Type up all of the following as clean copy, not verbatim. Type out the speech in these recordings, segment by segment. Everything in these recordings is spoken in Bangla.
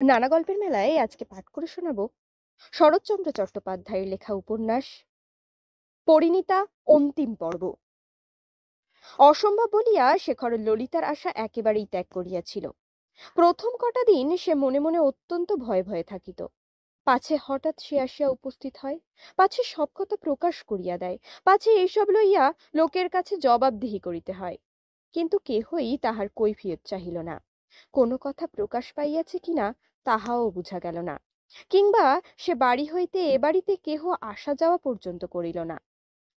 নানা গল্পের মেলায় আজকে পাঠ করে শোনাবো শরৎচন্দ্র চট্টোপাধ্যায়ের লেখা উপন্যাস পরিণীতা অন্তিম পর্ব। অসম্ভব বলিয়া শেখর ললিতার আশা একেবারেই ত্যাগ করিয়াছিল। প্রথম কটা দিন সে মনে মনে অত্যন্ত ভয়ে ভয়ে থাকিত, পাছে হঠাৎ সে আসিয়া উপস্থিত হয়, পাছে সব কথা প্রকাশ করিয়া দেয়, পাছে এইসব লইয়া লোকের কাছে জবাবদিহি করিতে হয়। কিন্তু কেহই তাহার কৈফিয়ত চাহিল না। কোনো কথা প্রকাশ পাইয়াছে কিনা তাহাও বুঝা গেল না, কিংবা সে বাড়ি হইতে এ বাড়িতে কেহ আসা যাওয়া পর্যন্ত করিল না।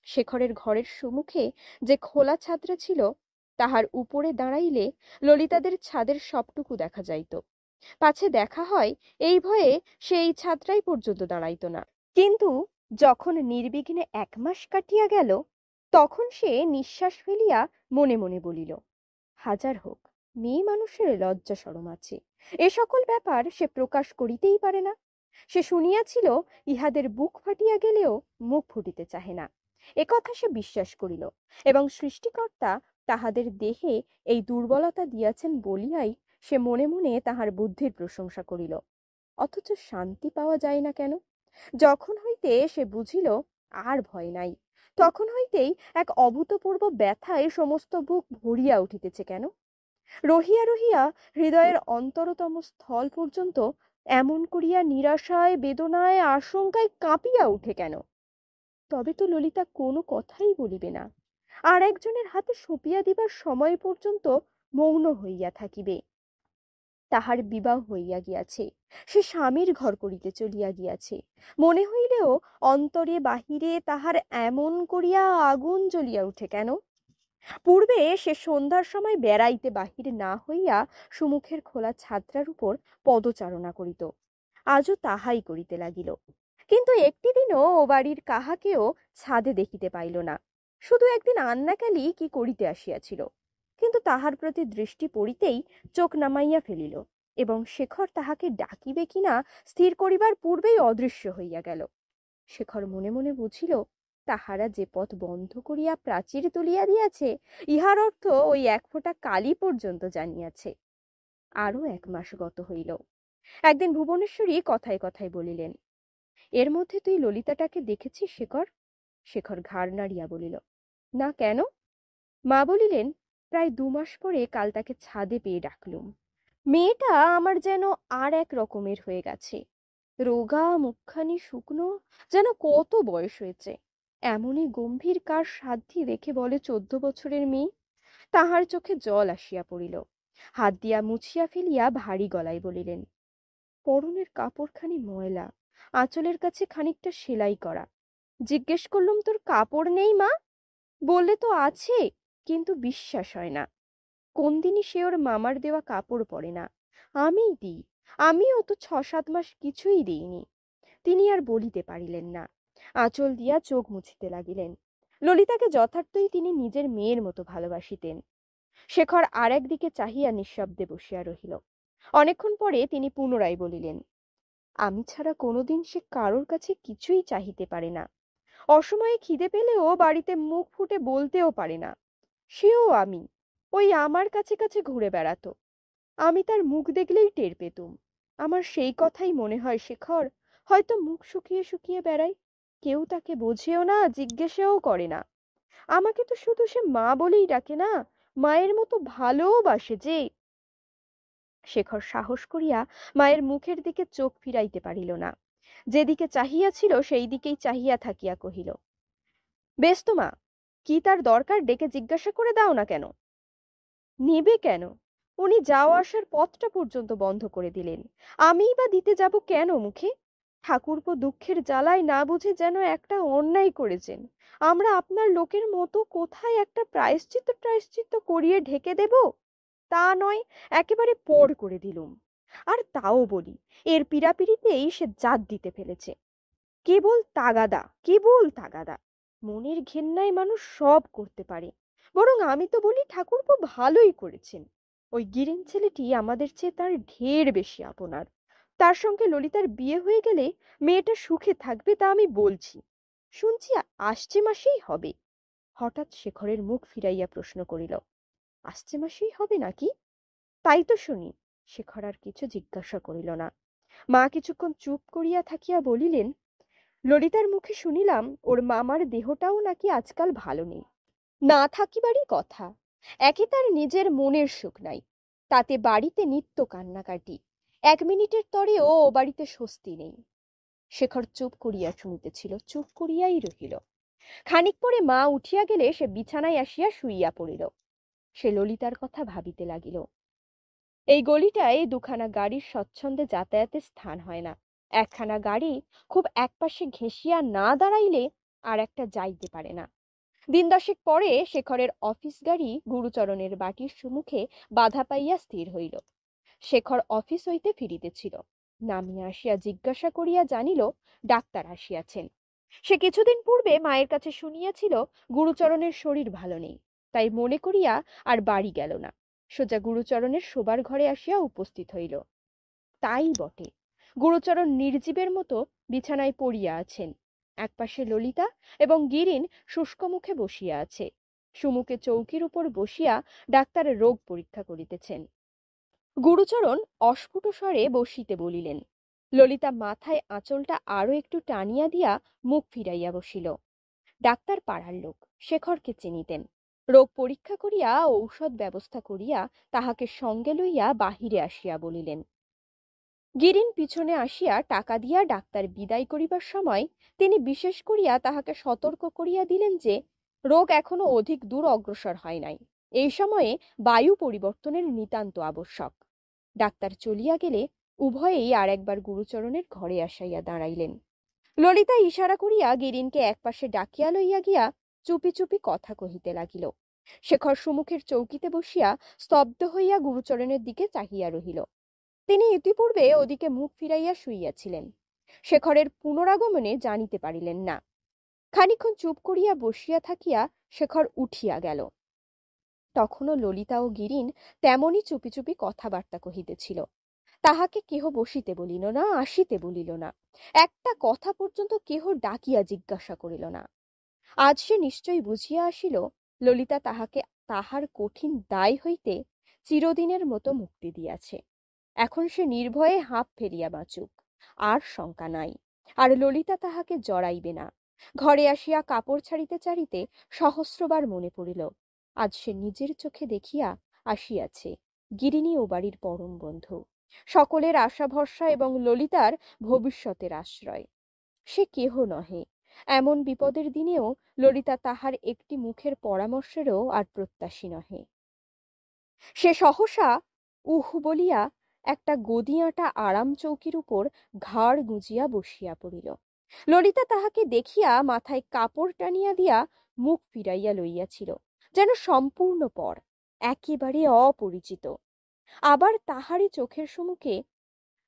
শেখরের ঘরের সম্মুখে যে খোলা ছাদটা ছিল, তাহার উপরে দাঁড়াইলে ললিতাদের ছাদের সবটুকু দেখা যাইত। পাছে দেখা হয় এই ভয়ে সে এই ছাদটাই পর্যন্ত দাঁড়াইত না। কিন্তু যখন নির্বিঘ্নে 1 মাস কাটিয়া গেল, তখন সে নিঃশ্বাস ফেলিয়া মনে মনে বলিল, হাজার হোক, মেয়ে মানুষের লজ্জা শরম আছে, এ সকল ব্যাপার সে প্রকাশ করিতেই পারে না। সে শুনিয়াছিল ইহাদের বুক ফাটিয়া গেলেও মুখ ফুটিতে চাহে না, একথা সে বিশ্বাস করিল, এবং সৃষ্টিকর্তা তাহাদের দেহে এই দুর্বলতা দিয়াছেন বলিয়াই সে মনে মনে তাহার বুদ্ধির প্রশংসা করিল। অথচ শান্তি পাওয়া যায় না কেন? যখন হইতে সে বুঝিল আর ভয় নাই, তখন হইতেই এক অভূতপূর্ব ব্যথায় সমস্ত বুক ভরিয়া উঠিতেছে কেন? রহিয়া রহিয়া হৃদয়ের অন্তরতম স্থল পর্যন্ত এমন করিয়া নিরাশায়, বেদনায়, আশঙ্কায় কাঁপিয়া উঠে কেন? তবে তো ললিতা কোনো কথাই বলিবে না, আর একজনের হাতে সঁপিয়া দিবার সময় পর্যন্ত মৌন হইয়া থাকিবে। তাহার বিবাহ হইয়া গিয়াছে, সে স্বামীর ঘর করিতে চলিয়া গিয়াছে, মনে হইলেও অন্তরে বাহিরে তাহার এমন করিয়া আগুন জ্বলিয়া উঠে কেন? পূর্বে সে সন্ধ্যার সময় বেড়াইতে বাহির না হইয়া সুমুখের খোলা ছাত্রার উপর পদচারণা করিত, আজও তাহাই করিতে লাগিল। কিন্তু একটি দিনও ও বাড়ির কাহাকেও ছাদে দেখিতে পাইল না। শুধু একদিন আন্নাকালি কি করিতে আসিয়াছিল, কিন্তু তাহার প্রতি দৃষ্টি পড়িতেই চোখ নামাইয়া ফেলিল, এবং শেখর তাহাকে ডাকিবে কিনা স্থির করিবার পূর্বেই অদৃশ্য হইয়া গেল। শেখর মনে মনে বুঝিল, তাহারা যে পথ বন্ধ করিয়া প্রাচীর তুলিয়া দিয়াছে, ইহার অর্থ ওই 1 ফোঁটা কালি পর্যন্ত জানিয়াছে। আরো 1 মাস গত হইল। একদিন ভুবনেশ্বরী কথায় কথায় বলিলেন, এর মধ্যে তুই ললিতাটাকে দেখেছিস শেখর? শেখর ঘাড় নাড়িয়া বলিল, না, কেন? মা বলিলেন, প্রায় 2 মাস পরে কাল তাকে ছাদে পেয়ে ডাকলুম। মেয়েটা আমার যেন আর এক রকমের হয়ে গেছে, রোগা, মুখখানি শুকনো, যেন কত বয়স হয়েছে। এমনই গম্ভীর কার সাধ্যি দেখে বলে 14 বছরের মেয়ে। তাহার চোখে জল আসিয়া পড়িল। হাত দিয়া মুছিয়া ফেলিয়া ভারী গলায় বলিলেন, পরনের কাপড়খানি ময়লা, আঁচলের কাছে খানিকটা সেলাই করা। জিজ্ঞেস করলুম, তোর কাপড় নেই মা? বললে তো আছে, কিন্তু বিশ্বাস হয় না। কোন দিনই সে ওর মামার দেওয়া কাপড় পরে না, আমিই দিই। আমিও তো 6-7 মাস কিছুই দিইনি। তিনি আর বলিতে পারিলেন না, আঁচল দিয়া চোখ মুছিতে লাগিলেন। ললিতাকে যথার্থই তিনি নিজের মেয়ের মতো ভালোবাসিতেন। শেখর আর একদিকে চাহিয়া নিঃশব্দে বসিয়া রহিল। অনেকক্ষণ পরে তিনি পুনরায় বলিলেন, আমি ছাড়া কোনোদিন সে কারোর কাছে কিছুই চাহিতে পারে না। অসময়ে খিদে পেলেও বাড়িতে মুখ ফুটে বলতেও পারে না। সেও আমি, ওই আমার কাছে কাছে ঘুরে বেড়াতো। আমি তার মুখ দেখলেই টের পেতুম। আমার সেই কথাই মনে হয় শেখর, হয়তো মুখ শুকিয়ে শুকিয়ে বেড়ায়। কেউ তাকে বোঝেও না, জিজ্ঞেসও করে না। আমাকে তো শুধু সে মা বলেই ডাকে না, মায়ের মতো ভালোবাসে যে। শেখর সাহস করিয়া মায়ের মুখের দিকে চোখ ফিরাইতে পারিল না। যেদিকে চাহিয়াছিল সেই দিকেই চাহিয়া থাকিয়া কহিল, বেশ তো মা, কি তার দরকার ডেকে জিজ্ঞাসা করে দাও না কেন? নেবে কেন? উনি যাওয়া আসার পথটা পর্যন্ত বন্ধ করে দিলেন, আমিই বা দিতে যাব কেন মুখে? ঠাকুরপো দুঃখের জ্বালায় না বুঝে যেন একটা অন্যায় করেছেন। আমরা আপনার লোকের মতো কোথায় একটা প্রায়শ্চিত্ত প্রায়শ্চিত্ত করিয়ে ঢেকে দেব? তা নয়, একেবারে পর করে দিলুম। আর তাও বলি, এর পীড়াপিড়িতেই সে জাত দিতে ফেলেছে। কেবল তাগাদা, কেবল তাগাদা। মনের ঘেন্নায় মানুষ সব করতে পারে। বরং আমি তো বলি ঠাকুরপো ভালোই করেছেন। ওই গিরিন ছেলেটি আমাদের চেয়ে তার ঢের বেশি আপনার। তার সঙ্গে ললিতার বিয়ে হয়ে গেলে মেয়েটা সুখে থাকবে, তা আমি বলছি। শুনছি আসছে মাসেই হবে। হঠাৎ শেখরের মুখ ফিরাইয়া প্রশ্ন করিল, আসছে মাসেই হবে নাকি? তাই তো শুনি। শেখর আর কিছু জিজ্ঞাসা করিল না। মা কিছুক্ষণ চুপ করিয়া থাকিয়া বলিলেন, ললিতার মুখে শুনিলাম ওর মামার দেহটাও নাকি আজকাল ভালো নেই। না থাকিবারই কথা, একে তার নিজের মনের সুখ নাই, তাতে বাড়িতে নিত্য কান্নাকাটি, 1 মিনিটের তরেও ও বাড়িতে স্বস্তি নেই। শেখর চুপ করিয়া শুনিতেছিল, চুপ করিয়াই রহিল। খানিক পরে মা উঠিয়া গেলে সে বিছানায় আসিয়া শুইয়া পড়িল। সে ললিতার কথা ভাবিতে লাগিল। এই গলিটায় দুখানা গাড়ির স্বচ্ছন্দে যাতায়াতের স্থান হয় না। একখানা গাড়ি খুব একপাশে ঘেঁষিয়া না দাঁড়াইলে আর একটা যাইতে পারে না। 10 পরে শেখরের অফিস গাড়ি গুরুচরণের বাটির সম্মুখে বাধা পাইয়া স্থির হইল। শেখর অফিস হইতে ফিরিতেছিল, নামিয়া আসিয়া জিজ্ঞাসা করিয়া জানিল ডাক্তার আসিয়াছেন। সে কিছুদিন পূর্বে মায়ের কাছে শুনিয়াছিল গুরুচরণের শরীর ভালো নেই, তাই মনে করিয়া আর বাড়ি গেল না, সোজা গুরুচরণের শোবার ঘরে আসিয়া উপস্থিত হইল। তাই বটে, গুরুচরণ নির্জীবের মতো বিছানায় পড়িয়া আছেন। একপাশে ললিতা এবং গিরিন শুষ্ক মুখে বসিয়া আছে। সুমুখে চৌকির উপর বসিয়া ডাক্তার রোগ পরীক্ষা করিতেছেন। গুরুচরণ অস্ফুট স্বরে বসিতে বলিলেন। ললিতা মাথায় আঁচলটা আরো একটু টানিয়া দিয়া মুখ ফিরাইয়া বসিল। ডাক্তার পাড়ার লোক, শেখরকে চিনিতেন। রোগ পরীক্ষা করিয়া ঔষধ ব্যবস্থা করিয়া তাহাকে সঙ্গে লইয়া বাহিরে আসিয়া বলিলেন। গিরিন পিছনে আসিয়া টাকা দিয়া ডাক্তার বিদায় করিবার সময় তিনি বিশেষ করিয়া তাহাকে সতর্ক করিয়া দিলেন যে রোগ এখনো অধিক দূর অগ্রসর হয় নাই, এই সময়ে বায়ু পরিবর্তনের নিতান্ত আবশ্যক। ডাক্তার চলিয়া গেলে উভয়েই আর একবার গুরুচরণের ঘরে আসাইয়া দাঁড়াইলেন। ললিতা ইশারা করিয়া গিরিনকে একপাশে ডাকিয়া লইয়া গিয়া চুপি চুপি কথা কহিতে লাগিল। শেখর সুমুখের চৌকিতে বসিয়া স্তব্ধ হইয়া গুরুচরণের দিকে চাহিয়া রহিল। তিনি ইতিপূর্বে ওদিকে মুখ ফিরাইয়া শুইয়াছিলেন। শেখরের পুনরাগমনে জানিতে পারিলেন না। খানিকক্ষণ চুপ করিয়া বসিয়া থাকিয়া শেখর উঠিয়া গেল। তখনও ললিতা ও গিরিন তেমনি চুপি চুপি কথাবার্তা কহিতেছিল। তাহাকে কেহ বসিতে বলিল না, আসিতে বলিল না, একটা কথা পর্যন্ত কেহ ডাকিয়া জিজ্ঞাসা করিল না। আজ সে নিশ্চয়ই বুঝিয়া আসিল ললিতা তাহাকে তাহার কঠিন দায় হইতে চিরদিনের মতো মুক্তি দিয়াছে। এখন সে নির্ভয়ে হাঁপ ফেলিয়া বাঁচুক, আর শঙ্কা নাই। আর ললিতা তাহাকে জড়াইবে না। ঘরে আসিয়া কাপড় ছাড়িতে ছাড়িতে সহস্রবার মনে পড়িল আজ সে নিজের চোখে দেখিয়া আসিয়াছে গিরিনী ও বাড়ির পরম বন্ধু, সকলের আশা ভরসা এবং ললিতার ভবিষ্যতের আশ্রয়। সে কেহ নহে, এমন বিপদের দিনেও ললিতা তাহার একটি মুখের পরামর্শেরও আর প্রত্যাশী নহে। সে সহসা উহ বলিয়া একটা গদিয়াটা আরাম চৌকির উপর ঘাড় গুঁজিয়া বসিয়া পড়িল। ললিতা তাহাকে দেখিয়া মাথায় কাপড় টানিয়া দিয়া মুখ ফিরাইয়া লইয়াছিল, যেন সম্পূর্ণ পর, একেবারে অপরিচিত। আবার তাহারই চোখের সম্মুখে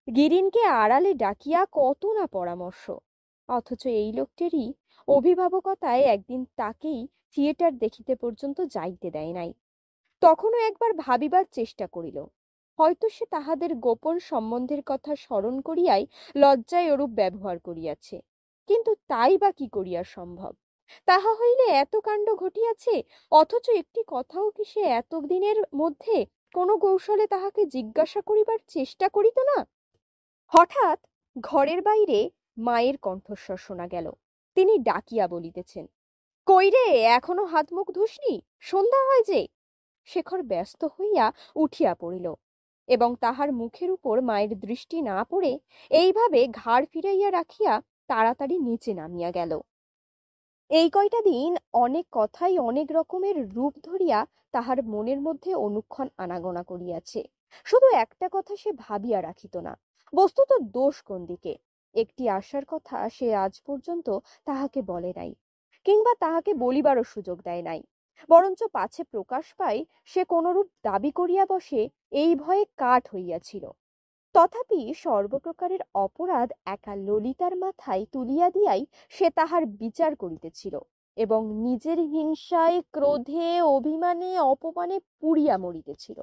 গিরিনকে আড়ালে ডাকিয়া কত না পরামর্শ, অথচ এই লোকটিরই অভিভাবকতায় একদিন তাকেই থিয়েটার দেখিতে পর্যন্ত যাইতে দেয় নাই। তখনও একবার ভাবিবার চেষ্টা করিল, হয়তো সে তাহাদের গোপন সম্বন্ধের কথা স্মরণ করিয়াই লজ্জায় ওরূপ ব্যবহার করিয়াছে। কিন্তু তাই বা কি করিয়া সম্ভব? তাহা হইলে এত কাণ্ড ঘটিয়াছে, অথচ একটি কথাও কি সে এতদিনের মধ্যে কোনো কৌশলে তাহাকে জিজ্ঞাসা করিবার চেষ্টা করিত না? হঠাৎ ঘরের বাইরে মায়ের কণ্ঠস্বর শোনা গেল। তিনি ডাকিয়া বলিতেছেন, কই রে, এখনো হাত মুখ ধুসনি? সন্ধ্যা হয় যে। শেখর ব্যস্ত হইয়া উঠিয়া পড়িল এবং তাহার মুখের উপর মায়ের দৃষ্টি না পড়ে এইভাবে ঘাড় ফিরাইয়া রাখিয়া তাড়াতাড়ি নিচে নামিয়া গেল। এই কয়টা দিন অনেক কথাই অনেক রকমের রূপ ধরিয়া তাহার মনের মধ্যে অনুক্ষণ আনাগোনা করিয়াছে। শুধু একটা কথা সে ভাবিয়া রাখিত না, বস্তুত দোষ কোন দিকে। একটি আশার কথা সে আজ পর্যন্ত তাহাকে বলে নাই, কিংবা তাহাকে বলিবারও সুযোগ দেয় নাই। বরঞ্চ পাছে প্রকাশ পায় সে কোনরূপ দাবি করিয়া বসে, এই ভয়ে কাঠ হইয়াছিল। তথাপি সর্বপ্রকারের অপরাধ একা ললিতার মাথায় তুলিয়া দিয়াই সে তাহার বিচার করিতেছিল এবং নিজের হিংসায়, ক্রোধে, অভিমানে, অপমানে পুড়িয়া মরিতেছিল।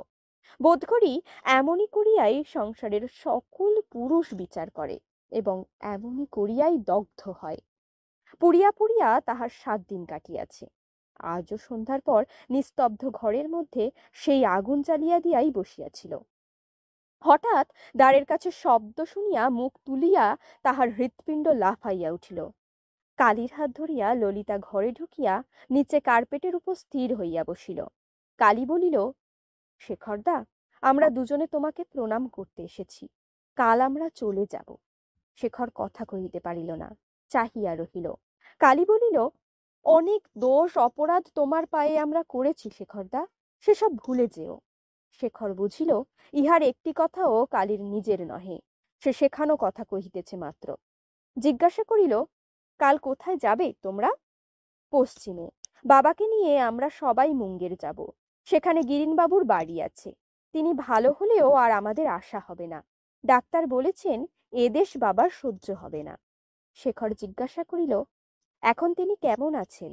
বোধ করি এমনই করিয়াই সংসারের সকল পুরুষ বিচার করে এবং এমনই করিয়াই দগ্ধ হয়। পুড়িয়া পুড়িয়া তাহার 7 দিন কাটিয়াছে। আজও সন্ধ্যার পর নিস্তব্ধ ঘরের মধ্যে সেই আগুন জ্বালিয়া দিয়াই বসিয়াছিল। হঠাৎ দ্বারের কাছে শব্দ শুনিয়া মুখ তুলিয়া তাহার হৃৎপিণ্ড লাফাইয়া উঠিল। কালীর হাত ধরিয়া ললিতা ঘরে ঢুকিয়া নিচে কার্পেটের উপর স্থির হইয়া বসিল। কালী বলিল, শেখরদা, আমরা দুজনে তোমাকে প্রণাম করতে এসেছি। কাল আমরা চলে যাব। শেখর কথা কহিতে পারিল না, চাহিয়া রহিল। কালী বলিল, অনেক দোষ অপরাধ তোমার পায়ে আমরা করেছি শেখরদা, সেসব ভুলে যেও। শেখর বুঝিল ইহার একটি কথাও কালীর নিজের নহে, সে শেখানো কথা কহিতেছে মাত্র। জিজ্ঞাসা করিল, কাল কোথায় যাবে তোমরা? পশ্চিমে। বাবাকে নিয়ে আমরা সবাই মুঙ্গের যাব। সেখানে গিরিনবাবুর বাড়ি আছে। তিনি ভালো হলেও আর আমাদের আশা হবে না। ডাক্তার বলেছেন এদেশ বাবার সহ্য হবে না। শেখর জিজ্ঞাসা করিল, এখন তিনি কেমন আছেন?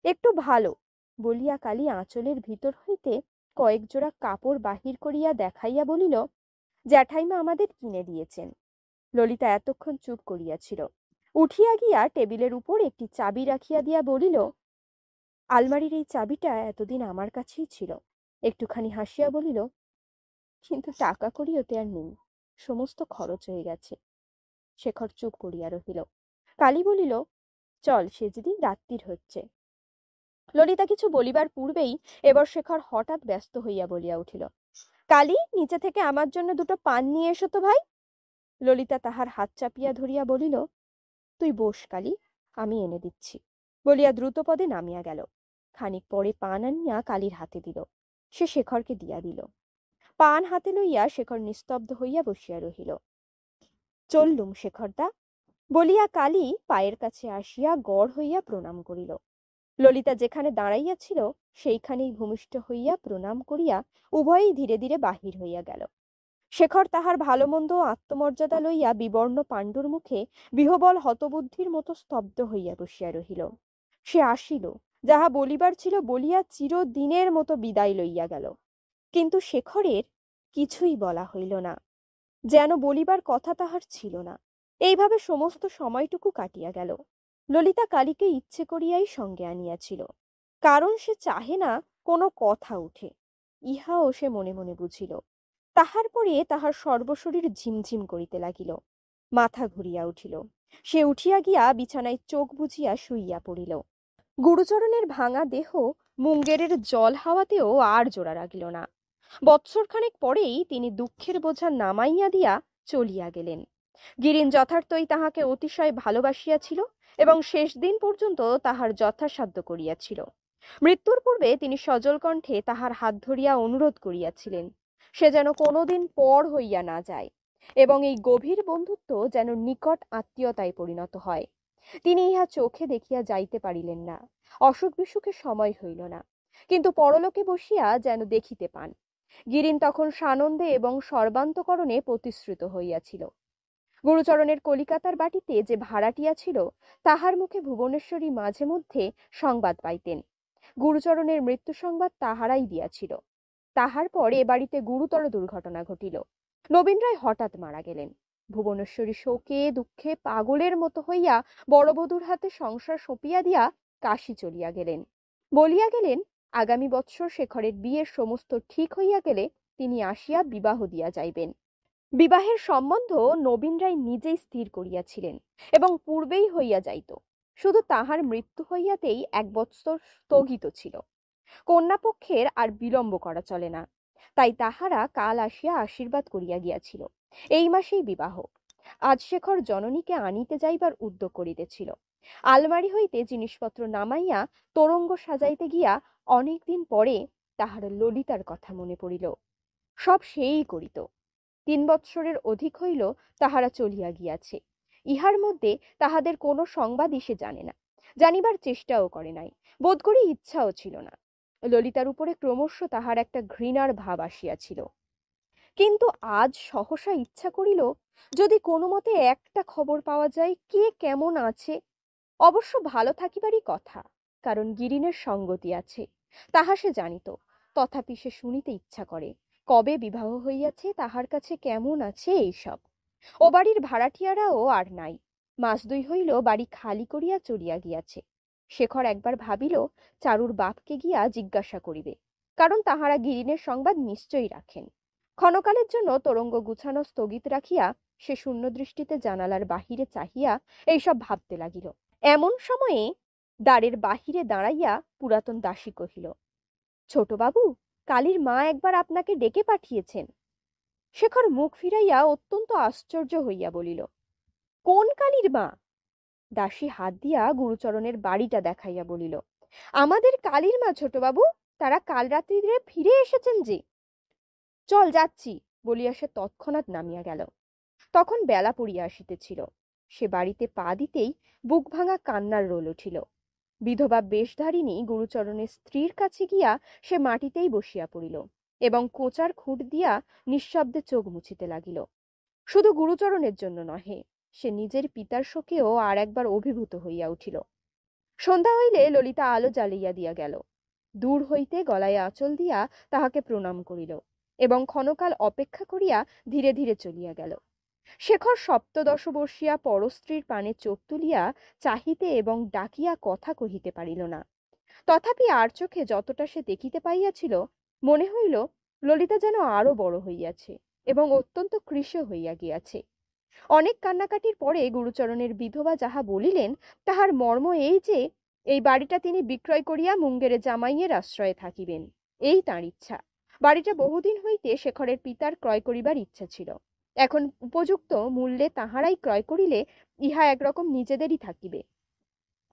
একটু ভালো, বলিয়া কালী আঁচলের ভিতর হইতে কয়েক জোড়া কাপড় বাহির করিয়া দেখাইয়া বলিল, জ্যাঠাইমা আমাদের কিনে দিয়েছেন। ললিতা এতক্ষণ চুপ করিয়াছিল। উঠিয়া গিয়া টেবিলের উপর একটি চাবি রাখিয়া দিয়া বলিল, আলমারির এই চাবিটা এতদিন আমার কাছেই ছিল। একটুখানি হাসিয়া বলিল, কিন্তু টাকা কড়ি ওতে আর নেই, সমস্ত খরচ হয়ে গেছে। শেখর চুপ করিয়া রহিল। কালী বলিল, চল, সে যেদিন রাত্রির হচ্ছে। ললিতা কিছু বলিবার পূর্বেই এবার শেখর হঠাৎ ব্যস্ত হইয়া বলিয়া উঠিল, কালী, নিচে থেকে আমার জন্য দুটো পান নিয়ে এসো তো ভাই। ললিতা তাহার হাত চাপিয়া ধরিয়া বলিল, তুই বস কালী, আমি এনে দিচ্ছি, বলিয়া দ্রুতপদে নামিয়া গেল। খানিক পরে পান আনিয়া কালীর হাতে দিল। সে শেখরকে দিয়া দিল। পান হাতে লইয়া শেখর নিস্তব্ধ হইয়া বসিয়া রহিল। চললুম শেখরদা, বলিয়া কালী পায়ের কাছে আসিয়া গড় হইয়া প্রণাম করিল। ললিতা যেখানে দাঁড়াইয়াছিল সেইখানেই ভূমিষ্ঠ হইয়া প্রণাম করিয়া উভয়েই ধীরে ধীরে বাহির হইয়া গেল। শেখর তাহার ভালো মন্দ আত্মমর্যাদা লইয়া বিবর্ণ পাণ্ডুর মুখে বিহবল হতবুদ্ধির মতো স্তব্ধ হইয়া বসিয়া রহিল। সে আসিল, যাহা বলিবার ছিল বলিয়া চিরদিনের মতো বিদায় লইয়া গেল। কিন্তু শেখরের কিছুই বলা হইল না, যেন বলিবার কথা তাহার ছিল না। এইভাবে সমস্ত সময়টুকু কাটিয়া গেল। ললিতা কালীকে ইচ্ছে করিয়াই সঙ্গে আনিয়াছিল, কারণ সে চাহে না কোনো কথা উঠে। ইহাও সে মনে মনে বুঝিল। তাহার পরে তাহার সর্বশরীর ঝিমঝিম করিতে লাগিল, মাথা ঘুরিয়া উঠিল। সে উঠিয়া গিয়া বিছানায় চোখ বুজিয়া শুইয়া পড়িল। গুরুচরণের ভাঙা দেহ মুঙ্গেরের জল হাওয়াতেও আর জোড়া রাখিল না। বৎসরখানেক পরেই তিনি দুঃখের বোঝা নামাইয়া দিয়া চলিয়া গেলেন। গিরিন যথার্থই তাহাকে অতিশয় ভালোবাসিয়াছিল এবং শেষ দিন পর্যন্ত তাহার যথাসাধ্য করিয়াছিল। মৃত্যুর পূর্বে তিনি সজল কণ্ঠে তাহার হাত ধরিয়া অনুরোধ করিয়াছিলেন সে যেন কোনোদিন পর হইয়া না যায় এবং এই গভীর বন্ধুত্ব যেন নিকট আত্মীয়তায় পরিণত হয়। তিনি ইহা চোখে দেখিয়া যাইতে পারিলেন না, অসুখ বিসুখে সময় হইল না, কিন্তু পরলোকে বসিয়া যেন দেখিতে পান। গিরিন তখন সানন্দে এবং সর্বান্তকরণে প্রতিশ্রুত হইয়াছিল। গুরুচরণের কলিকাতার বাটিতে যে ভাড়াটিয়া ছিল তাহার মুখে ভুবনেশ্বরী মাঝে মধ্যে সংবাদ পাইতেন। গুরুচরণের মৃত্যু সংবাদ তাহারাই দিয়াছিল। তাহার পর এ বাড়িতে গুরুতর দুর্ঘটনা ঘটিল। নবীন রায় হঠাৎ মারা গেলেন। ভুবনেশ্বরী শোকে দুঃখে পাগলের মতো হইয়া বড়বধূর হাতে সংসার সঁপিয়া দিয়া কাশী চলিয়া গেলেন। বলিয়া গেলেন আগামী বৎসর শেখরের বিয়ের সমস্ত ঠিক হইয়া গেলে তিনি আসিয়া বিবাহ দিয়া যাইবেন। বিবাহের সম্বন্ধ নবীন রায় নিজেই স্থির করিয়াছিলেন এবং পূর্বেই হইয়া যাইত, শুধু তাহার মৃত্যু হইয়াতেই 1 বৎসর স্থগিত ছিল। কন্যাপক্ষের আর বিলম্ব করা চলে না, তাই তাহারা কাল আসিয়া আশীর্বাদ করিয়া গিয়াছিল। এই মাসেই বিবাহ। আজ শেখর জননীকে আনিতে যাইবার উদ্যোগ করিতেছিল। আলমারি হইতে জিনিসপত্র নামাইয়া তোরঙ্গ সাজাইতে গিয়া অনেকদিন পরে তাহার ললিতার কথা মনে পড়িল। সব সেই করিত। 3 বৎসরের অধিক হইল তাহারা চলিয়া গিয়াছে। ইহার মধ্যে তাহাদের কোনো সংবাদই সে জানে না, জানিবার চেষ্টাও করে নাই, বোধ করি ইচ্ছাও ছিল না। ললিতার উপরে ক্রমশ তাহার একটা ঘৃণার ভাব আসিয়াছিল। কিন্তু আজ সহসা ইচ্ছা করিল যদি কোনো মতে একটা খবর পাওয়া যায় কে কেমন আছে। অবশ্য ভালো থাকিবারই কথা, কারণ গিরিনের সঙ্গতি আছে, তাহা সে জানিত। তথাপি সে শুনিতে ইচ্ছা করে কবে বিবাহ হইয়াছে, তাহার কাছে কেমন আছে এইসব। ও বাড়ির ভাড়াটিয়ারাও আর নাই। 2 মাস হইল বাড়ি খালি করিয়া চলিয়া গিয়াছে। শেখর একবার ভাবিল চারুর বাপকে গিয়া জিজ্ঞাসা করিবে, কারণ তাহারা গিরিনের সংবাদ নিশ্চয়ই রাখেন। ক্ষণকালের জন্য তোরঙ্গ গুছানো স্থগিত রাখিয়া সে শূন্য দৃষ্টিতে জানালার বাহিরে চাহিয়া এইসব ভাবতে লাগিল। এমন সময়ে দ্বারের বাহিরে দাঁড়াইয়া পুরাতন দাসী কহিল, ছোটবাবু, কালীর মা একবার আপনাকে ডেকে পাঠিয়েছেন। শেখর মুখ ফিরাইয়া অত্যন্ত আশ্চর্য হইয়া বলিল, কোন কালীর মা? দাসী হাত দিয়া গুরুচরণের বাড়িটা দেখাইয়া বলিল, আমাদের কালীর মা ছোটবাবু, তারা কাল রাত্রিরে ফিরে এসেছেন যে। চল যাচ্ছি বলিয়া সে তৎক্ষণাৎ নামিয়া গেল। তখন বেলা পড়িয়া আসিতেছিল। সে বাড়িতে পা দিতেই বুক ভাঙা কান্নার রোল উঠিল। বিধবা বেশধারিণী গুরুচরণের স্ত্রীর কাছে গিয়া সে মাটিতেই বসিয়া পড়িল এবং কোচার খুঁট দিয়া নিঃশব্দে চোখ মুছিতে লাগিল। শুধু গুরুচরণের জন্য নহে, সে নিজের পিতার শোকেও আর একবার অভিভূত হইয়া উঠিল। সন্ধ্যা হইলে ললিতা আলো জ্বালিয়া দিয়া গেল। দূর হইতে গলায় আঁচল দিয়া তাহাকে প্রণাম করিল এবং ক্ষণকাল অপেক্ষা করিয়া ধীরে ধীরে চলিয়া গেল। শেখর সপ্তদশ বর্ষিয়া পরস্ত্রীর পানে চোখ তুলিয়া চাহিতে এবং ডাকিয়া কথা কহিতে পারিল না। তথাপি আর চোখে যতটা সে দেখিতে পাইয়াছিল, মনে হইল ললিতা যেন আরো বড় হইয়াছে এবং অত্যন্ত কৃশ হইয়া গিয়াছে। অনেক কান্নাকাটির পরে গুরুচরণের বিধবা যাহা বলিলেন তাহার মর্ম এই যে, এই বাড়িটা তিনি বিক্রয় করিয়া মুঙ্গেরে জামাইয়ের আশ্রয়ে থাকিবেন, এই তাঁর ইচ্ছা। বাড়িটা বহুদিন হইতে শেখরের পিতার ক্রয় করিবার ইচ্ছা ছিল। এখন উপযুক্ত মূল্যে তাহারাই ক্রয় করিলে ইহা একরকম নিজেদেরই থাকিবে,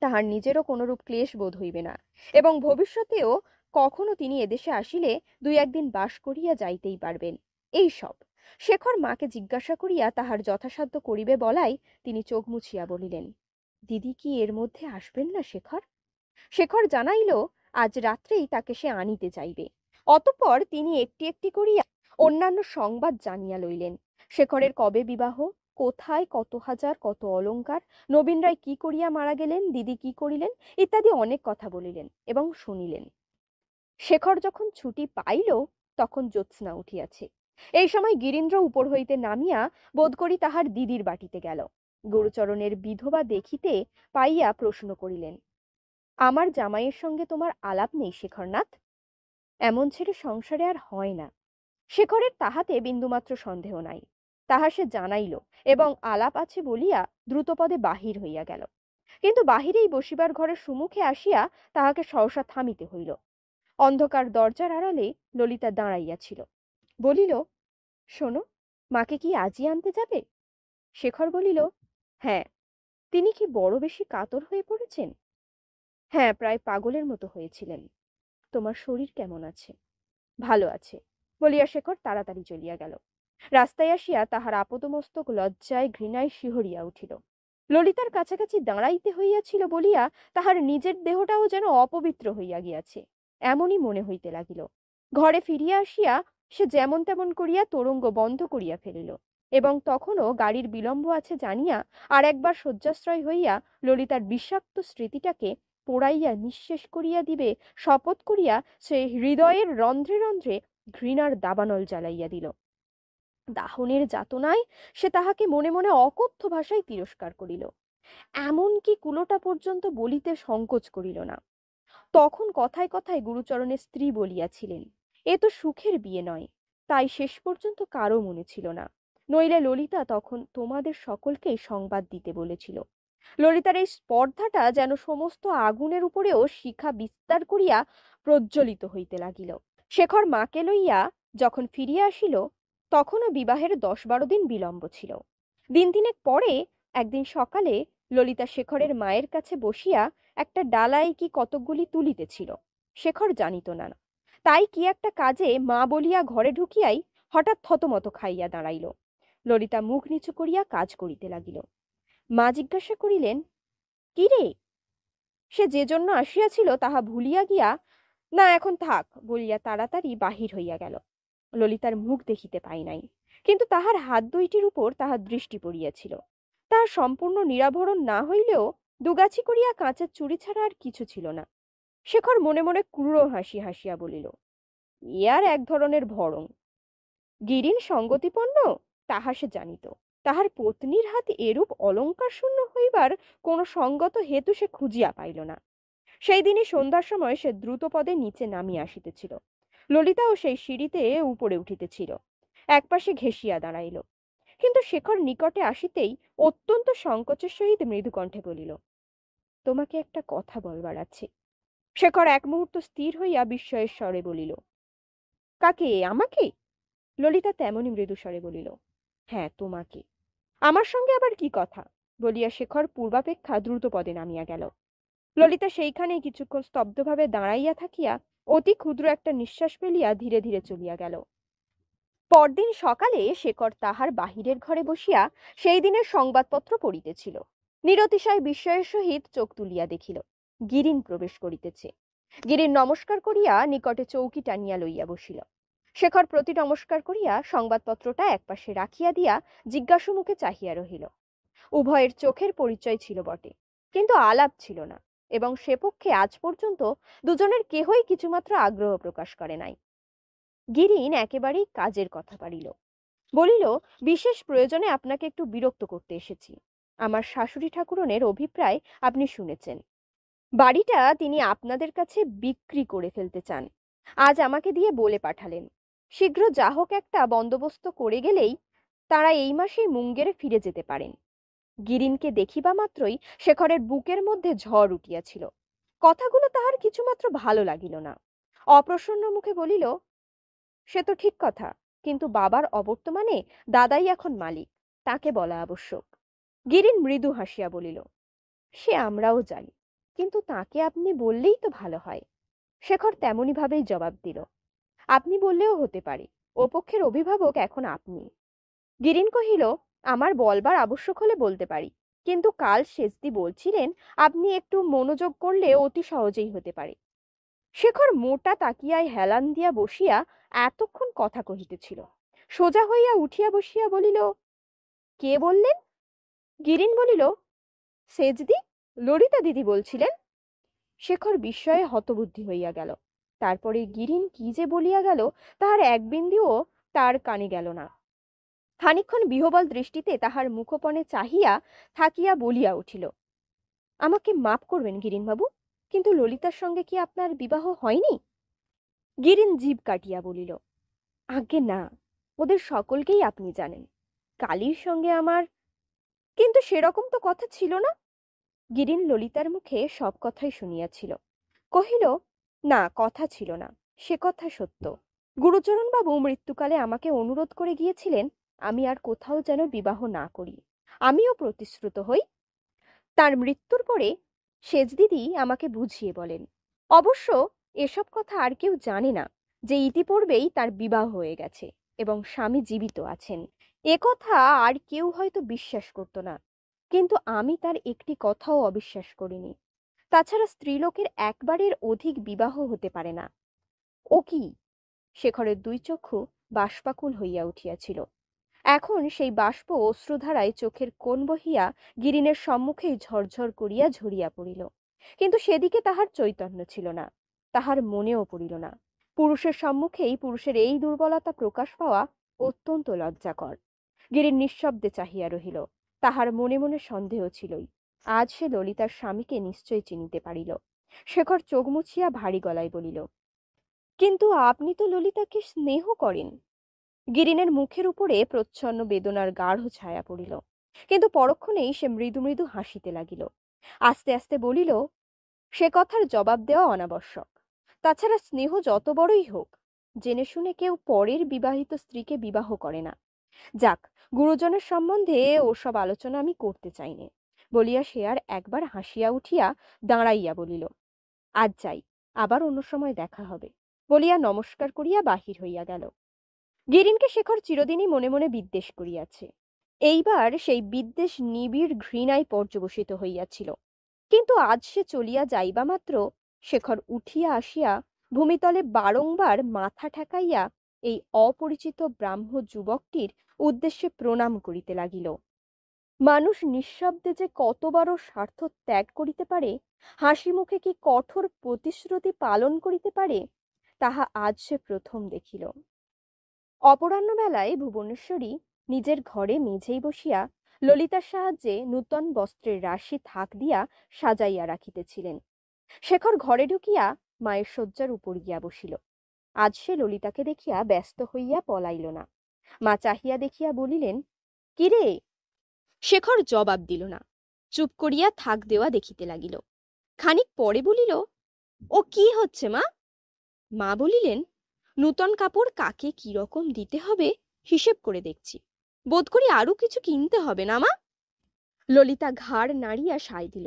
তাহার নিজেরও কোনরূপ ক্লেশ বোধ হইবে না এবং ভবিষ্যতেও কখনো তিনি এদেশে আসিলে দুই একদিন বাস করিয়া যাইতেই পারবেন। এই সব শেখর মাকে জিজ্ঞাসা করিয়া তাহার যথাসাধ্য করিবে বলাই তিনি চোখ মুছিয়া বলিলেন, দিদি কি এর মধ্যে আসবেন না শেখর? শেখর জানাইল আজ রাত্রেই তাকে সে আনিতে যাইবে। অতঃপর তিনি একটি একটি করিয়া অন্যান্য সংবাদ জানিয়া লইলেন। শেখরের কবে বিবাহ, কোথায় কত হাজার কত অলঙ্কার, নবীন রায় কি করিয়া মারা গেলেন, দিদি কি করিলেন, ইত্যাদি অনেক কথা বলিলেন এবং শুনিলেন। শেখর যখন ছুটি পাইল তখন জ্যোৎস্না উঠিয়াছে। এই সময় গিরীন্দ্র উপর হইতে নামিয়া বোধ করি তাহার দিদির বাটিতে গেল। গুরুচরণের বিধবা দেখিতে পাইয়া প্রশ্ন করিলেন, আমার জামাইয়ের সঙ্গে তোমার আলাপ নেই শেখরনাথ? এমন ছেলে সংসারে আর হয় না। শেখরের তাহাতে বিন্দুমাত্র সন্দেহ নাই, তাহা সে জানাইল এবং আলাপ আছে বলিয়া দ্রুতপদে বাহির হইয়া গেল। কিন্তু বাহিরেই বসিবার ঘরের সম্মুখে আসিয়া তাহাকে সহসা থামিতে হইল। অন্ধকার দরজার আড়ালে ললিতা দাঁড়াইয়াছিল। বলিল, শোনো, মাকে কি আজই আনতে যাবে? শেখর বলিল, হ্যাঁ। তিনি কি বড় বেশি কাতর হয়ে পড়েছেন? হ্যাঁ, প্রায় পাগলের মতো হয়েছিলেন। তোমার শরীর কেমন আছে? ভালো আছে বলিয়া শেখর তাড়াতাড়ি চলিয়া গেল। রাস্তায় আসিয়া তাহার আপদমস্তক লজ্জায় ঘৃণায় শিহরিয়া উঠিল। ললিতার কাছাকাছি দাঁড়াইতে হইয়াছিল বলিয়া তাহার নিজের দেহটাও যেন অপবিত্র হইয়া গিয়াছে, এমনই মনে হইতে লাগিল। ঘরে ফিরিয়া আসিয়া সে যেমন তেমন করিয়া তোরঙ্গ বন্ধ করিয়া ফেলিল এবং তখনও গাড়ির বিলম্ব আছে জানিয়া আর একবার শয্যাশ্রয় হইয়া ললিতার বিষাক্ত স্মৃতিটাকে পোড়াইয়া নিঃশেষ করিয়া দিবে শপথ করিয়া সে হৃদয়ের রন্ধ্রে রন্ধ্রে ঘৃণার দাবানল জ্বালাইয়া দিল। দাহনের যাতনায় সে তাহাকে মনে মনে অকথ্য ভাষায় তিরস্কার করিল, এমনকি কুলোটা পর্যন্ত বলিতে সংকোচ করিল না। তখন কথায় কথায় গুরুচরণের স্ত্রী বলিয়াছিলেন, এ তো সুখের বিয়ে নয়, তাই শেষ পর্যন্ত কারো মনে ছিল না, নইলে ললিতা তখন তোমাদের সকলকেই সংবাদ দিতে বলেছিল। ললিতার এই স্পর্ধাটা যেন সমস্ত আগুনের উপরেও শিখা বিস্তার করিয়া প্রজ্বলিত হইতে লাগিল। শেখর মাকে লইয়া যখন ফিরিয়া আসিল তখনও বিবাহের 10-12 দিন বিলম্ব ছিল। দিন তিনেক পরে একদিন সকালে ললিতা শেখরের মায়ের কাছে বসিয়া একটা ডালায় কি কতকগুলি তুলিতেছিল, শেখর জানিত না। তাই কি একটা কাজে মা বলিয়া ঘরে ঢুকিয়াই হঠাৎ থতমত খাইয়া দাঁড়াইল। ললিতা মুখ নিচু করিয়া কাজ করিতে লাগিল। মা জিজ্ঞাসা করিলেন, কি রে? সে যে জন্য আসিয়াছিল তাহা ভুলিয়া গিয়া না, এখন থাক বলিয়া তাড়াতাড়ি বাহির হইয়া গেল। ললিতার মুখ দেখিতে পাই নাই, কিন্তু তাহার হাত দুইটির উপর তাহার দৃষ্টি পড়িয়াছিল। তাহার সম্পূর্ণ নিরাভরণ না হইলেও দুগাছি করিয়া কাঁচের চুড়ি ছাড়া আর কিছু ছিল না। শেখর মনে মনে ক্রূর হাসি হাসিয়া বলিল, এ আর এক ধরনের ভরং। গিরিন সঙ্গতিপন্ন তাহা সে জানিত, তাহার পত্নীর হাতে এরূপ অলঙ্কার শূন্য হইবার কোন সঙ্গত হেতু সে খুঁজিয়া পাইল না। সেই দিনই সন্ধ্যার সময় সে দ্রুত পদে নিচে নামিয়া আসিতেছিল। ললিতাও সেই সিঁড়িতে উপরে উঠিতেছিল। একপাশে ঘেঁষিয়া দাঁড়াইল। কিন্তু শেখর নিকটে আসিতেই অত্যন্ত সংকোচের সহিত মৃদু কণ্ঠে বলিল, তোমাকে একটা কথা বলবার আছে। শেখর এক মুহূর্ত স্থির হইয়া বিস্ময়ের স্বরে বলিল, কাকে? আমাকে? ললিতা তেমনি মৃদু স্বরে বলিল, হ্যাঁ তোমাকে। আমার সঙ্গে আবার কি কথা? বলিয়া শেখর পূর্বাপেক্ষা দ্রুত পদে নামিয়া গেল। ললিতা সেইখানেই কিছুক্ষণ স্তব্ধভাবে দাঁড়াইয়া থাকিয়া অতি ক্ষুদ্র একটা নিঃশ্বাস ফেলিয়া ধীরে ধীরে চলিয়া গেল। পরদিন সকালে শেখর তাহার বাহিরের ঘরে বসিয়া সেই দিনের সংবাদপত্র পড়িতেছিল। নিরতিশয় বিস্ময়ের সহিত চোখ তুলিয়া দেখিল, গিরিন প্রবেশ করিতেছে। গিরিন নমস্কার করিয়া নিকটে চৌকি টানিয়া লইয়া বসিল। শেখর প্রতি নমস্কার করিয়া সংবাদপত্রটা একপাশে রাখিয়া দিয়া জিজ্ঞাসু মুখে চাহিয়া রহিল। উভয়ের চোখের পরিচয় ছিল বটে, কিন্তু আলাপ ছিল না, এবং সে পক্ষে আজ পর্যন্ত দুজনের কেহই কিছুমাত্র আগ্রহ প্রকাশ করে নাই। গিরিন একেবারেই কাজের কথা পারিল। বলিল, বিশেষ প্রয়োজনে আপনাকে একটু বিরক্ত করতে এসেছি। আমার শাশুড়ি ঠাকুরনের অভিপ্রায় আপনি শুনেছেন। বাড়িটা তিনি আপনাদের কাছে বিক্রি করে ফেলতে চান। আজ আমাকে দিয়ে বলে পাঠালেন, শীঘ্র যা হোক একটা বন্দোবস্ত করে গেলেই তারা এই মাসেই মুঙ্গেরে ফিরে যেতে পারেন। গিরিনকে দেখিবা মাত্রই শেখরের বুকের মধ্যে ঝড় উঠিয়াছিল। কথাগুলো তাহার কিছুমাত্র ভালো লাগিল না। অপ্রসন্ন মুখে বলিল, সে তো ঠিক কথা, কিন্তু বাবার অবর্তমানে দাদাই এখন মালিক, তাকে বলা আবশ্যক। গিরিন মৃদু হাসিয়া বলিল, সে আমরাও জানি, কিন্তু তাকে আপনি বললেই তো ভালো হয়। শেখর তেমনি ভাবেই জবাব দিল, আপনি বললেও হতে পারে, ও পক্ষের অভিভাবক এখন আপনি। গিরিন কহিল, আমার বলবার আবশ্যক হলে বলতে পারি, কিন্তু কাল শেষদি বলছিলেন আপনি একটু মনোযোগ করলে অতি সহজেই হতে পারে। শেখর মোটা তাকিয়ায় হেলান দিয়া বসিয়া এতক্ষণ কথা কহিতেছিল। সোজা হইয়া উঠিয়া বসিয়া বলিল, কে বললেন? গিরিন বলিল, সেজদি, ললিতা দিদি বলছিলেন। শেখর বিস্ময়ে হতবুদ্ধি হইয়া গেল। তারপরে গিরিন কি যে বলিয়া গেল তাহার এক বিন্দুও তার কানে গেল না। খানিকক্ষণ বিহবল দৃষ্টিতে তাহার মুখপনে চাহিয়া থাকিয়া বলিয়া উঠিল, আমাকে মাপ করবেন গিরিনবাবু, কিন্তু ললিতার সঙ্গে কি আপনার বিবাহ হয়নি? গিরিন জিভ কাটিয়া বলিল, আজ্ঞে না, ওদের সকলকেই আপনি জানেন। কালীর সঙ্গে আমার, কিন্তু সেরকম তো কথা ছিল না। গিরিন ললিতার মুখে সব কথাই শুনিয়াছিল। কহিল, না, কথা ছিল না, সে কথা সত্য। গুরুচরণ বাবু মৃত্যুকালে আমাকে অনুরোধ করে গিয়েছিলেন আমি আর কোথাও যেন বিবাহ না করি। আমিও প্রতিশ্রুত হই। তার মৃত্যুর পরে সেজদিদি আমাকে বুঝিয়ে বলেন। অবশ্য এসব কথা আর কেউ জানে না যে ইতিপূর্বেই তার বিবাহ হয়ে গেছে এবং স্বামী জীবিত আছেন। এ কথা আর কেউ হয়তো বিশ্বাস করত না, কিন্তু আমি তার একটি কথাও অবিশ্বাস করিনি। তাছাড়া স্ত্রীলোকের একবারের অধিক বিবাহ হতে পারে না। ও কি? শেখরের দুই চক্ষু বাষ্পাকুল হইয়া উঠিয়াছিল। এখন সেই বাষ্প অশ্রুধারায় চোখের কোণ বহিয়া গিরিনের সম্মুখেই ঝরঝর করিয়া ঝরিয়া পড়িল। কিন্তু সেদিকে তাহার চৈতন্য ছিল না, তাহার মনেও পড়িল না। পুরুষের সম্মুখেই পুরুষের এই দুর্বলতা প্রকাশ পাওয়া অত্যন্ত লজ্জাকর। গিরিন নিঃশব্দে চাহিয়া রহিল। তাহার মনে মনে সন্দেহ ছিলই, আজ সে ললিতার স্বামীকে নিশ্চয় চিনিতে পারিল। শেখর চোখ মুছিয়া ভারী গলায় বলিল, কিন্তু আপনি তো ললিতাকে স্নেহ করেন। গিরিনের মুখের উপরে প্রচ্ছন্ন বেদনার গাঢ় ছায়া পড়িল, কিন্তু পরক্ষণেই সে মৃদু মৃদু হাসিতে লাগিল। আস্তে আস্তে বলিল, সে কথার জবাব দেওয়া অনাবশ্যক। তাছাড়া স্নেহ যত বড়ই হোক, জেনে শুনে কেউ পরের বিবাহিত স্ত্রীকে বিবাহ করে না। যাক, গুরুজনের সম্বন্ধে ওসব আলোচনা আমি করতে চাইনে। বলিয়া সে আর একবার হাসিয়া উঠিয়া দাঁড়াইয়া বলিল, আজ যাই, আবার অন্য সময় দেখা হবে, বলিয়া নমস্কার করিয়া বাহির হইয়া গেল। গিরিনকে শেখর চিরদিনই মনে মনে বিদ্বেষ করিয়াছে। এইবার সেই বিদ্বেষ নিবিড় ঘৃণায় পর্যবসিত হইয়াছিল। কিন্তু আজ সে চলিয়া যাইবা মাত্র শেখর উঠিয়া আসিয়া ভূমিতলে বারংবার মাথা ঠেকাইয়া এই অপরিচিত ব্রাহ্ম যুবকটির উদ্দেশ্যে প্রণাম করিতে লাগিল। মানুষ নিঃশব্দে যে কত বড় স্বার্থ ত্যাগ করিতে পারে, হাসি মুখে কি কঠোর প্রতিশ্রুতি পালন করিতে পারে, তাহা আজ সে প্রথম দেখিল। অপরাহ্ন বেলায় ভুবনেশ্বরী নিজের ঘরে মেঝেই বসিয়া ললিতার সাহায্যে নূতন বস্ত্রের রাশি থাক দিয়া সাজাইয়া রাখিতেছিলেন। শেখর ঘরে ঢুকিয়া মায়ের শয্যার উপর গিয়া বসিল। আজ সে ললিতাকে দেখিয়া ব্যস্ত হইয়া পলাইল না। মা চাহিয়া দেখিয়া বলিলেন, কি রে? শেখর জবাব দিল না, চুপ করিয়া থাক দেওয়া দেখিতে লাগিল। খানিক পরে বলিল, ও কি হচ্ছে মা? মা বলিলেন, নূতন কাপড় কাকে কি রকম দিতে হবে হিসেব করে দেখছি, বোধ করি আরো কিছু কিনতে হবে না মা? ললিতা ঘাড় নাড়িয়া সায় দিল।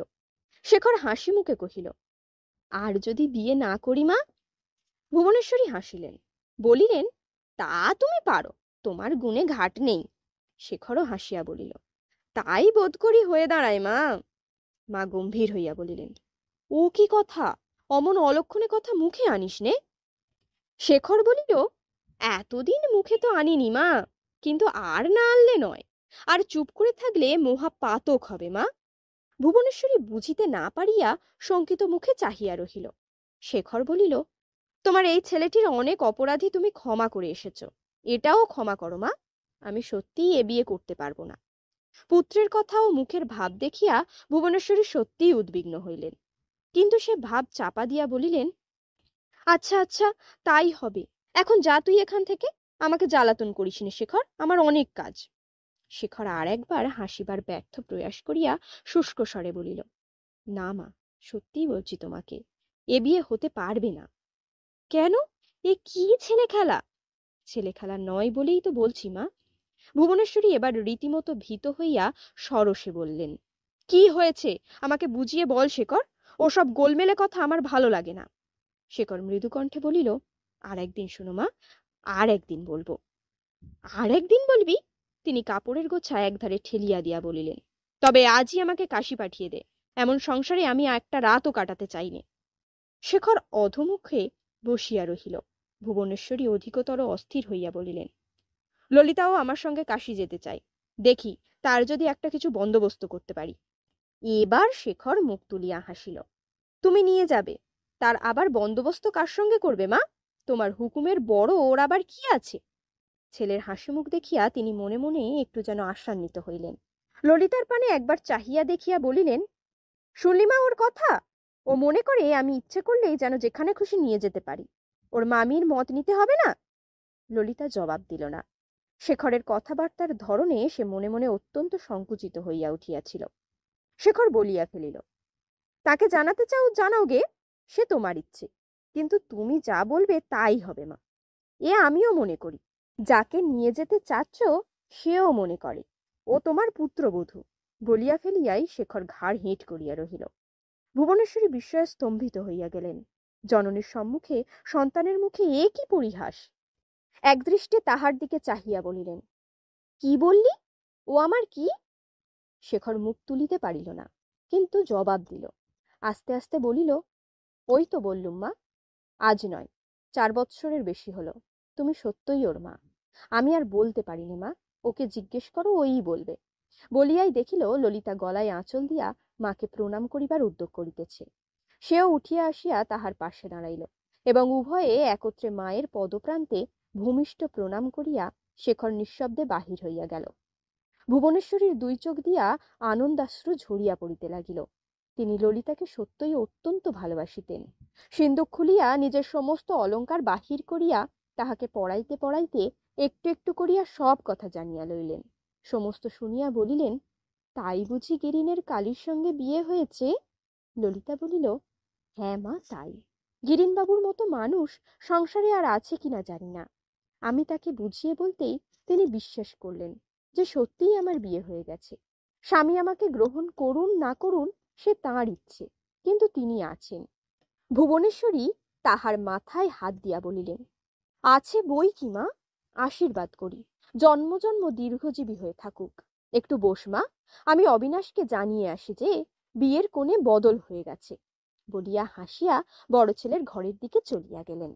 শেখর হাসি মুখে কহিল, আর যদি বিয়ে না করি মা? ভুবনেশ্বরী হাসিলেন, বলিলেন, তা তুমি পারো, তোমার গুণে ঘাট নেই। শেখরও হাসিয়া বলিল, তাই বোধ করি হয়ে দাঁড়ায় মা। মা গম্ভীর হইয়া বলিলেন, ও কি কথা, অমন অলক্ষণে কথা মুখে আনিস নে। শেখর বলিল, এতদিন মুখে তো আনিনি মা, কিন্তু আর না আনলে নয়, আর চুপ করে থাকলে মহা পাতক হবে মা। ভুবনেশ্বরী বুঝিতে না পারিয়া শঙ্কিত মুখে চাহিয়া রহিল। শেখর বলিল, তোমার এই ছেলেটির অনেক অপরাধী তুমি ক্ষমা করে এসেছ, এটাও ক্ষমা করো মা। আমি সত্যিই এ বিয়ে করতে পারবো না। পুত্রের কথা ও মুখের ভাব দেখিয়া ভুবনেশ্বরী সত্যিই উদ্বিগ্ন হইলেন, কিন্তু সে ভাব চাপা দিয়া বলিলেন, আচ্ছা আচ্ছা, তাই হবে। এখন যা তুই এখান থেকে, আমাকে জ্বালাতন করিস নে শেখর, আমার অনেক কাজ। শেখর আর একবার হাসিবার ব্যর্থ প্রয়াস করিয়া শুষ্ক স্বরে বলিল, না মা, সত্যিই বলছি তোমাকে, এ বিয়ে হতে পারবে না। কেন? এ কি ছেলে খেলা? ছেলে খেলা নয় বলেই তো বলছি মা। ভুবনেশ্বরী এবার রীতিমতো ভীত হইয়া সরসে বললেন, কি হয়েছে আমাকে বুঝিয়ে বল শেখর, ওসব গোলমেলে কথা আমার ভালো লাগে না। শেখর মৃদু কণ্ঠে বলিল, আর একদিন শোনো মা, আর একদিন বলবো। আর একদিন বলবি? তিনি কাপড়ের গোছা একধারে ঠেলিয়া দিয়া বলিলেন, তবে আজই আমাকে কাশি পাঠিয়ে দে, এমন সংসারে আমি একটা রাতও কাটাতে চাইনে। শেখর অধমুখে বসিয়া রহিল। ভুবনেশ্বরী অধিকতর অস্থির হইয়া বলিলেন, ললিতাও আমার সঙ্গে কাশি যেতে চাই, দেখি তার যদি একটা কিছু বন্দোবস্ত করতে পারি। এবার শেখর মুখ তুলিয়া হাসিল, তুমি নিয়ে যাবে, তার আবার বন্দোবস্ত কার সঙ্গে করবে মা? তোমার হুকুমের বড় ওর আবার কি আছে? ছেলের হাসি মুখ দেখিয়া তিনি মনে মনে একটু যেন আশান্বিত হইলেন। ললিতার পানে একবার চাহিয়া দেখিয়া বলিলেন, শুনলি মা ওর কথা? ও মনে করে আমি ইচ্ছে করলেই যেন যেখানে খুশি নিয়ে যেতে পারি, ওর মামির মত নিতে হবে না। ললিতা জবাব দিল না। শেখরের কথাবার্তার ধরনে সে মনে মনে অত্যন্ত সংকুচিত হইয়া উঠিয়াছিল। শেখর বলিয়া ফেলিল, তাকে জানাতে চাও জানাও গে, সে তোমার ইচ্ছে, কিন্তু তুমি যা বলবে তাই হবে মা। এ আমিও মনে করি, যাকে নিয়ে যেতে চাচ্ছ সেও মনে করে ও তোমার পুত্রবধূ। বলিয়া ফেলিয়াই শেখর ঘাড় হেঁট করিয়া রহিল। ভুবনেশ্বরী বিস্ময়ে স্তম্ভিত হইয়া গেলেন। জননীর সম্মুখে সন্তানের মুখে এ কি পরিহাস! একদৃষ্টে তাহার দিকে চাহিয়া বলিলেন, কি বললি? ও আমার কি? শেখর মুখ তুলিতে পারিল না, কিন্তু জবাব দিল। আস্তে আস্তে বলিল, ওই তো বললুম মা, আজ নয়, 4 বৎসরের বেশি হলো, তুমি সত্যই ওর মা। আমি আর বলতে পারিনি মা, ওকে জিজ্ঞেস করো, ওই বলবে। বলিয়াই দেখিল ললিতা গলায় আঁচল দিয়া মাকে প্রণাম করিবার উদ্যোগ করিতেছে। সেও উঠিয়া আসিয়া তাহার পাশে দাঁড়াইল, এবং উভয়ে একত্রে মায়ের পদপ্রান্তে ভূমিষ্ঠ প্রণাম করিয়া শেখর নিঃশব্দে বাহির হইয়া গেল। ভুবনেশ্বরীর 2 চোখ দিয়া আনন্দাশ্রু ঝরিয়া পড়িতে লাগিল। তিনি ললিতাকে সত্যই অত্যন্ত ভালোবাসিতেন। সিন্দুক খুলিয়া নিজের সমস্ত অলঙ্কার বাহির করিয়া তাহাকে পড়াইতে পড়াইতে একটু একটু করিয়া সব কথা জানিয়া লইলেন। সমস্ত শুনিয়া বলিলেন, তাই বুঝি গিরিনের কালীর সঙ্গে বিয়ে হয়েছে? ললিতা বলিল, হ্যাঁ মা, তাই। গিরিনবাবুর মতো মানুষ সংসারে আর আছে কিনা জানি না। আমি তাকে বুঝিয়ে বলতেই তিনি বিশ্বাস করলেন যে সত্যিই আমার বিয়ে হয়ে গেছে। স্বামী আমাকে গ্রহণ করুন না করুন সে তাঁর ইচ্ছে, কিন্তু তিনি আছেন। ভুবনেশ্বরী তাহার মাথায় হাত দিয়া বলিলেন, আছে বই কি মা, আশীর্বাদ করি, জন্ম জন্ম দীর্ঘজীবী হয়ে থাকুক। একটু বস মা, আমি অবিনাশকে জানিয়ে আসি যে বিয়ের কোণে বদল হয়ে গেছে। বলিয়া হাসিয়া বড় ছেলের ঘরের দিকে চলিয়া গেলেন।